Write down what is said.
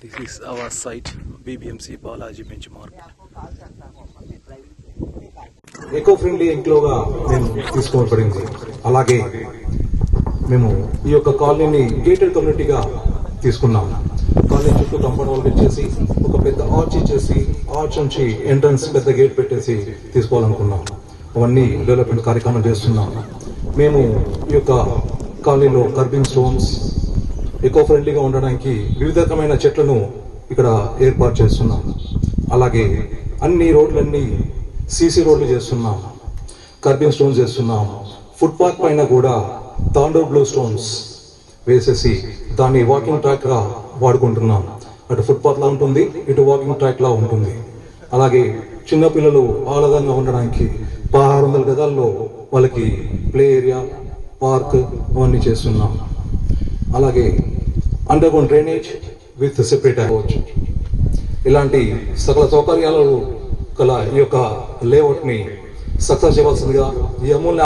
This is our site, BBMC Balaji Benchmark. Eco friendly ఎంక్లోగా మేము తీసుకోబడింది. అలాగే మేము ఈ యొక్క కాలనీని గేటెడ్ కమ్యూనిటీగా తీసుకున్నాం. కాలనీ చుట్టూ కంపౌండ్ వాల్ పెట్టేసి ఒక పెద్ద ఆర్చ్ ఇచ్చేసి ఆర్చ్ నుంచి ఎంట్రన్స్ పెద్ద గేట్ పెట్టేసి తీసుకోవాలనుకున్నాం. అవన్నీ డెవలప్మెంట్ కార్యక్రమం చేస్తున్నాం. మేము ఈ యొక్క కాలనీలో కర్బింగ్ స్టోన్స్ ఎకో ఫ్రెండ్లీగా ఉండడానికి వివిధ రకమైన చెట్లను ఇక్కడ ఏర్పాటు చేస్తున్నాం. అలాగే అన్ని రోడ్లన్నీ సీసీ రోడ్లు చేస్తున్నాం, కర్బింగ్ స్టోన్స్ చేస్తున్నాం. ఫుట్పాత్ పైన కూడా తాండూర్ బ్లూ స్టోన్స్ వేసేసి దాన్ని వాకింగ్ ట్రాక్ గా వాడుకుంటున్నాం. అటు ఫుట్పాత్ లా ఉంటుంది, ఇటు వాకింగ్ ట్రాక్ లా ఉంటుంది. అలాగే చిన్నపిల్లలు ఆహ్లాదంగా ఉండడానికి 1600 గజాల్లో వాళ్ళకి ప్లే ఏరియా, పార్క్ అవన్నీ చేస్తున్నాం. అలాగే under ground drainage with separate అవ్వచ్చు. ఇలాంటి సకల సౌకర్యాలు గల ఈ యొక్క లేఅవుట్ ని సక్సెస్ చేయవలసిందిగా ఈ అమూల్య